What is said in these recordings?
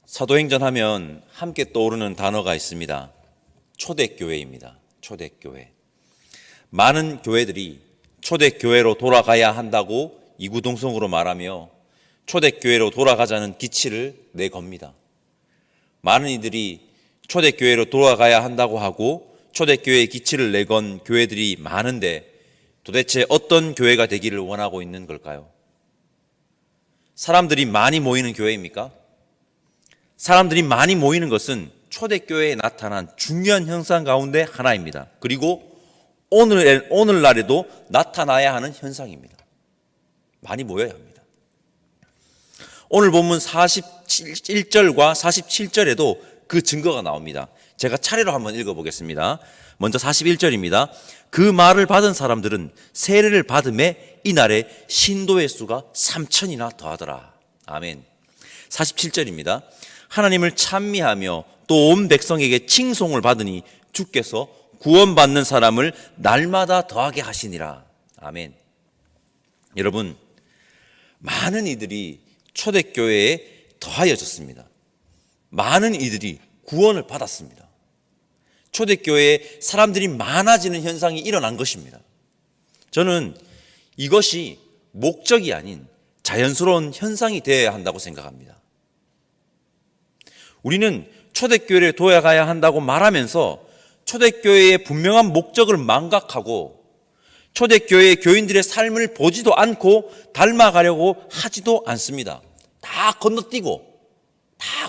사도행전 하면 함께 떠오르는 단어가 있습니다. 초대교회입니다. 초대교회. 많은 교회들이 초대교회로 돌아가야 한다고 이구동성으로 말하며 초대교회로 돌아가자는 기치를 내겁니다. 많은 이들이 초대교회로 돌아가야 한다고 하고 초대교회의 기치를 내건 교회들이 많은데 도대체 어떤 교회가 되기를 원하고 있는 걸까요? 사람들이 많이 모이는 교회입니까? 사람들이 많이 모이는 것은 초대교회에 나타난 중요한 현상 가운데 하나입니다. 그리고 오늘날에도 나타나야 하는 현상입니다. 많이 모여야 합니다. 오늘 본문 41절과 47절에도 그 증거가 나옵니다. 제가 차례로 한번 읽어보겠습니다. 먼저 41절입니다. 그 말을 받은 사람들은 세례를 받음에 이날에 신도의 수가 3,000이나 더하더라. 아멘. 47절입니다. 하나님을 찬미하며 또 온 백성에게 칭송을 받으니 주께서 구원받는 사람을 날마다 더하게 하시니라. 아멘. 여러분, 많은 이들이 초대교회에 더하여졌습니다. 많은 이들이 구원을 받았습니다. 초대교회에 사람들이 많아지는 현상이 일어난 것입니다. 저는 이것이 목적이 아닌 자연스러운 현상이 되어야 한다고 생각합니다. 우리는 초대교회를 돌아가야 한다고 말하면서 초대교회의 분명한 목적을 망각하고 초대교회의 교인들의 삶을 보지도 않고 닮아가려고 하지도 않습니다. 다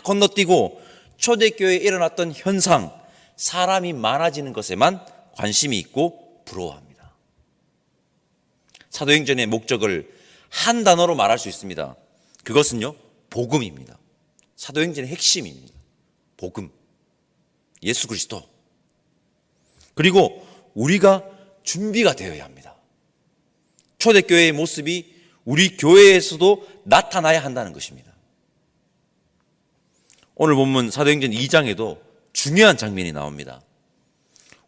건너뛰고 초대교회에 일어났던 현상, 사람이 많아지는 것에만 관심이 있고 부러워합니다. 사도행전의 목적을 한 단어로 말할 수 있습니다. 그것은요, 복음입니다. 사도행전의 핵심입니다. 복음, 예수 그리스도. 그리고 우리가 준비가 되어야 합니다. 초대교회의 모습이 우리 교회에서도 나타나야 한다는 것입니다. 오늘 본문 사도행전 2장에도 중요한 장면이 나옵니다.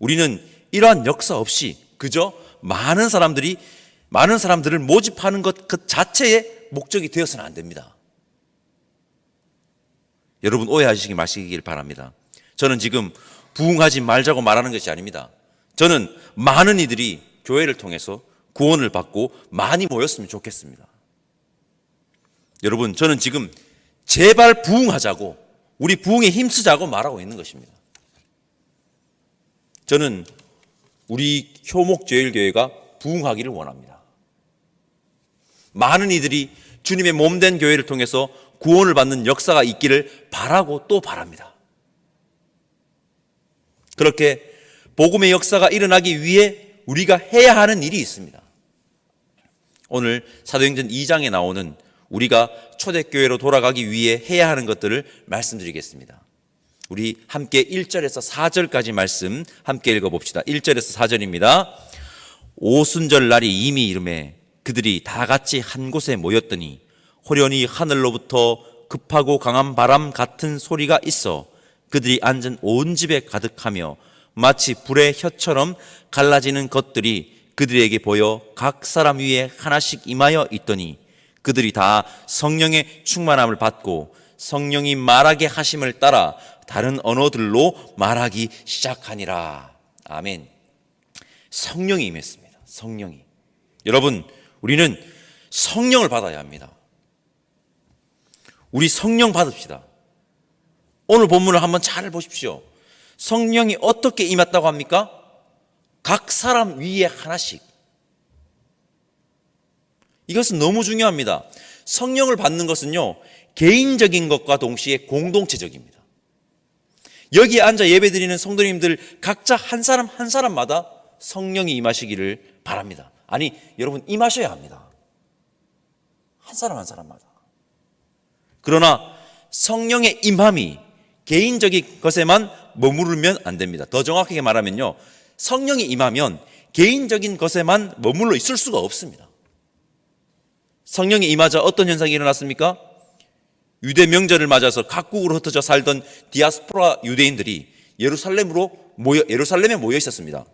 우리는 이러한 역사 없이 그저 많은 사람들을 모집하는 것 그 자체의 목적이 되어서는 안 됩니다. 여러분 오해하시기 마시길 바랍니다. 저는 지금 부흥하지 말자고 말하는 것이 아닙니다. 저는 많은 이들이 교회를 통해서 구원을 받고 많이 모였으면 좋겠습니다. 여러분, 저는 지금 제발 부흥하자고, 우리 부흥에 힘쓰자고 말하고 있는 것입니다. 저는 우리 효목제일교회가 부흥하기를 원합니다. 많은 이들이 주님의 몸된 교회를 통해서 구원을 받는 역사가 있기를 바라고 또 바랍니다. 그렇게 복음의 역사가 일어나기 위해 우리가 해야 하는 일이 있습니다. 오늘 사도행전 2장에 나오는 우리가 초대교회로 돌아가기 위해 해야 하는 것들을 말씀드리겠습니다. 우리 함께 1절에서 4절까지 말씀 함께 읽어봅시다. 1절에서 4절입니다. 오순절 날이 이미 이르매 그들이 다 같이 한 곳에 모였더니 호련히 하늘로부터 급하고 강한 바람 같은 소리가 있어 그들이 앉은 온 집에 가득하며 마치 불의 혀처럼 갈라지는 것들이 그들에게 보여 각 사람 위에 하나씩 임하여 있더니 그들이 다 성령의 충만함을 받고 성령이 말하게 하심을 따라 다른 언어들로 말하기 시작하니라. 아멘. 성령이 임했습니다. 성령이. 여러분, 우리는 성령을 받아야 합니다. 우리 성령 받읍시다. 오늘 본문을 한번 잘 보십시오. 성령이 어떻게 임했다고 합니까? 각 사람 위에 하나씩. 이것은 너무 중요합니다. 성령을 받는 것은요, 개인적인 것과 동시에 공동체적입니다. 여기에 앉아 예배드리는 성도님들 각자 한 사람 한 사람마다 성령이 임하시기를 바랍니다. 아니, 여러분 임하셔야 합니다. 한 사람 한 사람마다. 그러나 성령의 임함이 개인적인 것에만 머무르면 안 됩니다. 더 정확하게 말하면요, 성령이 임하면 개인적인 것에만 머물러 있을 수가 없습니다. 성령이 임하자 어떤 현상이 일어났습니까? 유대 명절을 맞아서 각국으로 흩어져 살던 디아스포라 유대인들이 예루살렘에 모여 있었습니다.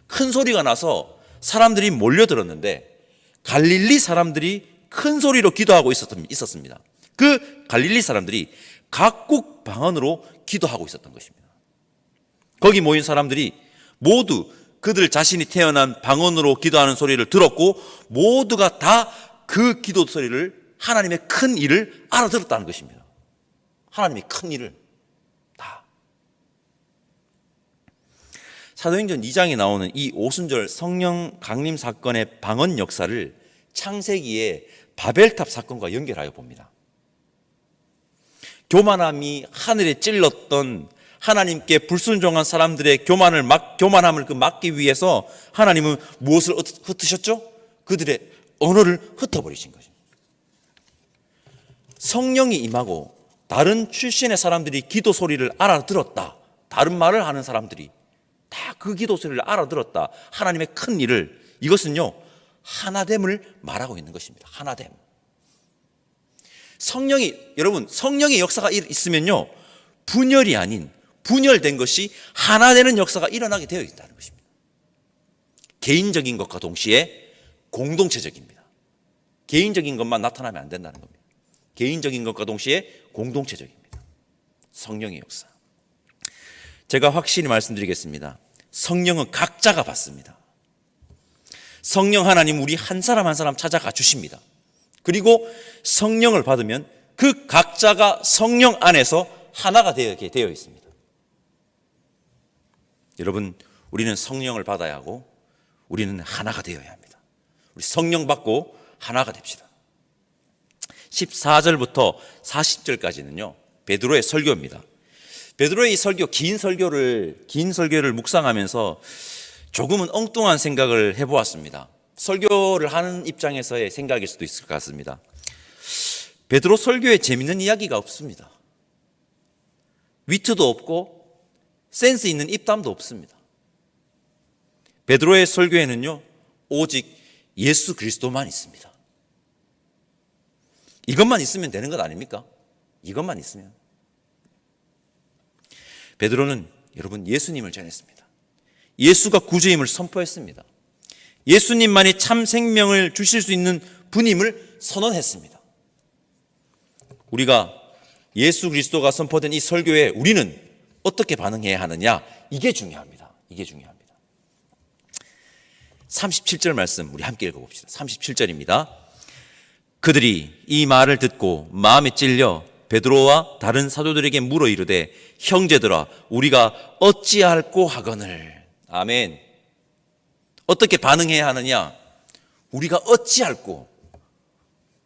큰 소리가 나서 사람들이 몰려들었는데 갈릴리 사람들이 큰 소리로 기도하고 있었습니다. 그 갈릴리 사람들이 각국 방언으로 기도하고 있었던 것입니다. 거기 모인 사람들이 모두 그들 자신이 태어난 방언으로 기도하는 소리를 들었고 모두가 다 그 기도 소리를 하나님의 큰 일을 알아들었다는 것입니다. 하나님의 큰 일을 다. 사도행전 2장에 나오는 이 오순절 성령 강림 사건의 방언 역사를 창세기의 바벨탑 사건과 연결하여 봅니다. 교만함이 하늘에 찔렀던 하나님께 불순종한 사람들의 교만함을 막기 위해서 하나님은 무엇을 흩으셨죠? 그들의 언어를 흩어버리신 거죠. 성령이 임하고 다른 출신의 사람들이 기도 소리를 알아들었다. 다른 말을 하는 사람들이 다 그 기도 소리를 알아들었다. 하나님의 큰 일을, 이것은요 하나됨을 말하고 있는 것입니다. 하나됨. 여러분 성령의 역사가 있으면요 분열이 아닌 분열된 것이 하나 되는 역사가 일어나게 되어 있다는 것입니다. 개인적인 것과 동시에 공동체적입니다. 개인적인 것만 나타나면 안 된다는 겁니다. 개인적인 것과 동시에 공동체적입니다. 성령의 역사. 제가 확실히 말씀드리겠습니다. 성령은 각자가 받습니다. 성령 하나님 우리 한 사람 한 사람 찾아가 주십니다. 그리고 성령을 받으면 그 각자가 성령 안에서 하나가 되어 있습니다. 여러분, 우리는 성령을 받아야 하고 우리는 하나가 되어야 합니다. 우리 성령 받고 하나가 됩시다. 14절부터 40절까지는요 베드로의 설교입니다. 베드로의 이 설교, 긴 설교를 묵상하면서 조금은 엉뚱한 생각을 해보았습니다. 설교를 하는 입장에서의 생각일 수도 있을 것 같습니다. 베드로 설교에 재밌는 이야기가 없습니다. 위트도 없고 센스 있는 입담도 없습니다. 베드로의 설교에는요 오직 예수 그리스도만 있습니다. 이것만 있으면 되는 것 아닙니까? 이것만 있으면. 베드로는 여러분 예수님을 전했습니다. 예수가 구주임을 선포했습니다. 예수님만이 참 생명을 주실 수 있는 분임을 선언했습니다. 우리가 예수 그리스도가 선포된 이 설교에 우리는 어떻게 반응해야 하느냐, 이게 중요합니다. 이게 중요합니다. 37절 말씀 우리 함께 읽어봅시다. 37절입니다. 그들이 이 말을 듣고 마음에 찔려 베드로와 다른 사도들에게 물어 이르되 형제들아 우리가 어찌할꼬 하거늘. 아멘. 어떻게 반응해야 하느냐? 우리가 어찌할꼬,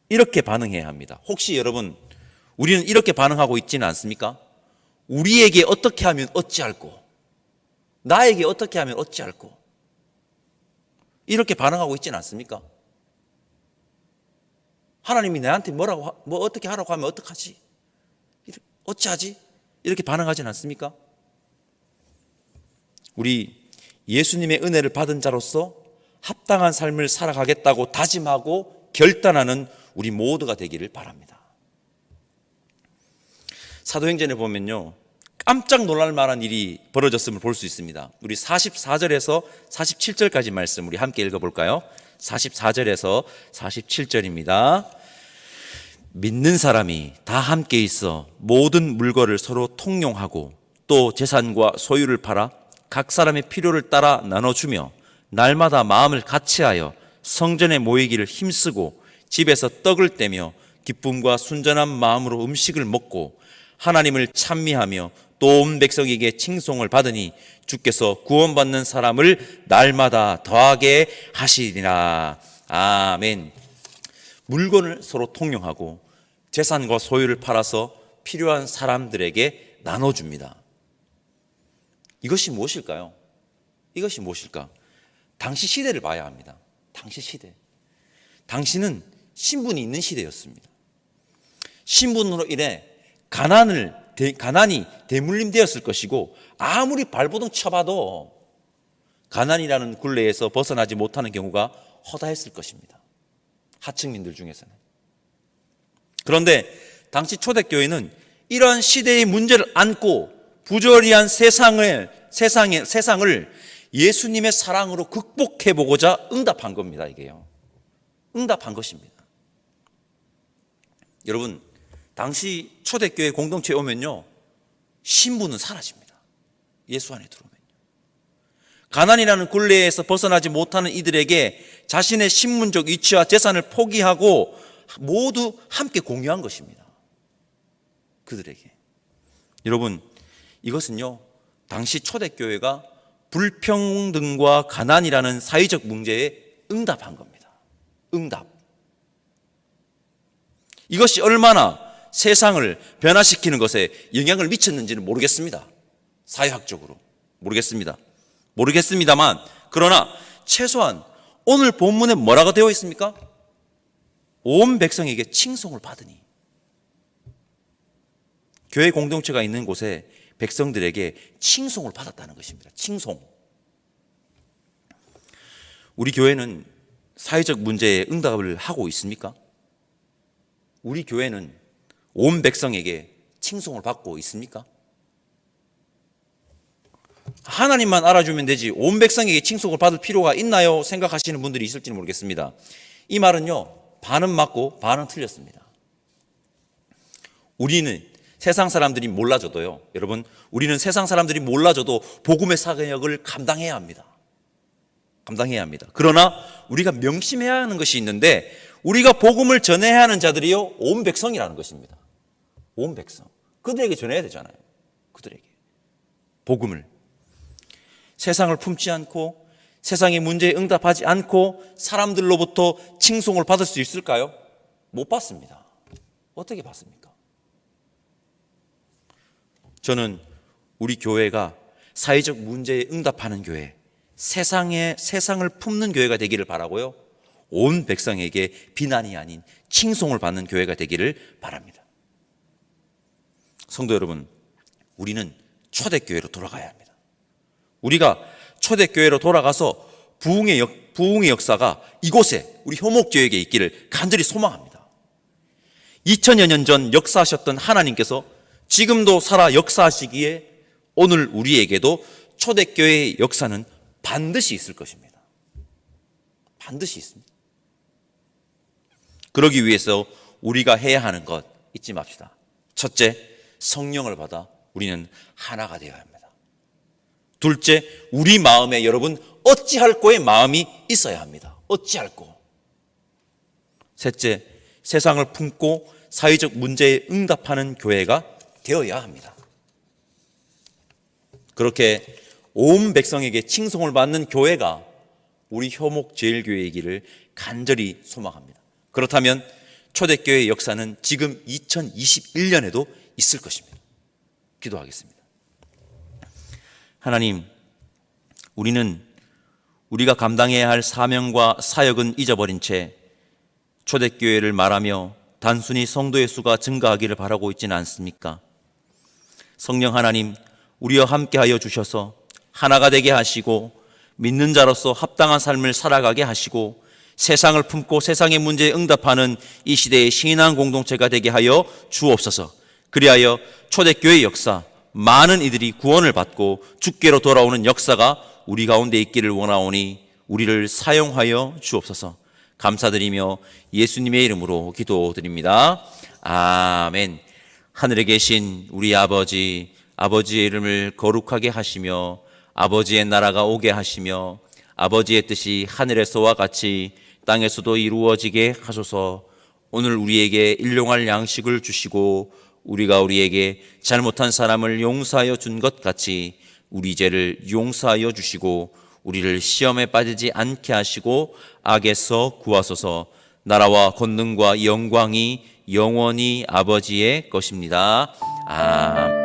이렇게 반응해야 합니다. 혹시 여러분 우리는 이렇게 반응하고 있지는 않습니까? 우리에게 어떻게 하면 어찌할꼬, 나에게 어떻게 하면 어찌할꼬, 이렇게 반응하고 있지는 않습니까? 하나님이 나한테 뭐 어떻게 하라고 하면 어떡하지? 어찌하지? 이렇게 반응하지는 않습니까? 우리 예수님의 은혜를 받은 자로서 합당한 삶을 살아가겠다고 다짐하고 결단하는 우리 모두가 되기를 바랍니다. 사도행전에 보면요 깜짝 놀랄 만한 일이 벌어졌음을 볼 수 있습니다. 우리 44절에서 47절까지 말씀 우리 함께 읽어볼까요? 44절에서 47절입니다. 믿는 사람이 다 함께 있어 모든 물건을 서로 통용하고 또 재산과 소유를 팔아 각 사람의 필요를 따라 나눠주며 날마다 마음을 같이하여 성전에 모이기를 힘쓰고 집에서 떡을 떼며 기쁨과 순전한 마음으로 음식을 먹고 하나님을 찬미하며 또 온 백성에게 칭송을 받으니 주께서 구원받는 사람을 날마다 더하게 하시리라. 아멘. 물건을 서로 통용하고 재산과 소유를 팔아서 필요한 사람들에게 나눠줍니다. 이것이 무엇일까요? 이것이 무엇일까? 당시 시대를 봐야 합니다. 당시 시대. 당시는 신분이 있는 시대였습니다. 신분으로 인해 가난이 대물림되었을 것이고 아무리 발버둥 쳐봐도 가난이라는 굴레에서 벗어나지 못하는 경우가 허다했을 것입니다. 하층민들 중에서는. 그런데 당시 초대교회는 이러한 시대의 문제를 안고 부조리한 세상을 예수님의 사랑으로 극복해보고자 응답한 겁니다. 이게요. 응답한 것입니다. 여러분, 당시 초대교회 공동체에 오면요, 신분은 사라집니다. 예수 안에 들어오면. 가난이라는 굴레에서 벗어나지 못하는 이들에게 자신의 신분적 위치와 재산을 포기하고 모두 함께 공유한 것입니다. 그들에게. 여러분, 이것은요, 당시 초대교회가 불평등과 가난이라는 사회적 문제에 응답한 겁니다. 응답. 이것이 얼마나 세상을 변화시키는 것에 영향을 미쳤는지는 모르겠습니다. 사회학적으로. 모르겠습니다만, 그러나 최소한 오늘 본문에 뭐라고 되어 있습니까? 온 백성에게 칭송을 받으니. 교회 공동체가 있는 곳에 백성들에게 칭송을 받았다는 것입니다. 칭송. 우리 교회는 사회적 문제에 응답을 하고 있습니까? 우리 교회는 온 백성에게 칭송을 받고 있습니까? 하나님만 알아주면 되지 온 백성에게 칭송을 받을 필요가 있나요? 생각하시는 분들이 있을지는 모르겠습니다. 이 말은요, 반은 맞고 반은 틀렸습니다. 우리는 세상 사람들이 몰라줘도요, 여러분, 우리는 세상 사람들이 몰라줘도 복음의 사역을 감당해야 합니다. 그러나 우리가 명심해야 하는 것이 있는데, 우리가 복음을 전해야 하는 자들이요, 온 백성이라는 것입니다. 온 백성. 그들에게 전해야 되잖아요. 그들에게 복음을. 세상을 품지 않고 세상의 문제에 응답하지 않고 사람들로부터 칭송을 받을 수 있을까요? 못 받습니다. 어떻게 받습니까? 저는 우리 교회가 사회적 문제에 응답하는 교회, 세상을 품는 교회가 되기를 바라고요, 온 백성에게 비난이 아닌 칭송을 받는 교회가 되기를 바랍니다. 성도 여러분, 우리는 초대교회로 돌아가야 합니다. 우리가 초대교회로 돌아가서 부흥의 역사가 이곳에 우리 효목교회에게 있기를 간절히 소망합니다. 2000여 년 전 역사하셨던 하나님께서 지금도 살아 역사하시기에 오늘 우리에게도 초대교회의 역사는 반드시 있을 것입니다. 반드시 있습니다. 그러기 위해서 우리가 해야 하는 것 잊지 맙시다. 첫째, 성령을 받아 우리는 하나가 되어야 합니다. 둘째, 우리 마음에 여러분 어찌할 거의 마음이 있어야 합니다. 어찌할 거. 셋째, 세상을 품고 사회적 문제에 응답하는 교회가 되어야 합니다. 그렇게 온 백성에게 칭송을 받는 교회가 우리 효목제일교회이기를 간절히 소망합니다. 그렇다면 초대교회의 역사는 지금 2021년에도 있을 것입니다. 기도하겠습니다. 하나님, 우리가 감당해야 할 사명과 사역은 잊어버린 채 초대교회를 말하며 단순히 성도의 수가 증가하기를 바라고 있지는 않습니까? 성령 하나님, 우리와 함께하여 주셔서 하나가 되게 하시고 믿는 자로서 합당한 삶을 살아가게 하시고 세상을 품고 세상의 문제에 응답하는 이 시대의 신앙 공동체가 되게 하여 주옵소서. 그리하여 초대교회의 역사, 많은 이들이 구원을 받고 주께로 돌아오는 역사가 우리 가운데 있기를 원하오니 우리를 사용하여 주옵소서. 감사드리며 예수님의 이름으로 기도드립니다. 아멘. 하늘에 계신 우리 아버지, 아버지의 이름을 거룩하게 하시며 아버지의 나라가 오게 하시며 아버지의 뜻이 하늘에서와 같이 땅에서도 이루어지게 하소서. 오늘 우리에게 일용할 양식을 주시고 우리가 우리에게 잘못한 사람을 용서하여 준 것 같이 우리 죄를 용서하여 주시고 우리를 시험에 빠지지 않게 하시고 악에서 구하소서. 나라와 권능과 영광이 영원히 아버지의 것입니다. 아멘.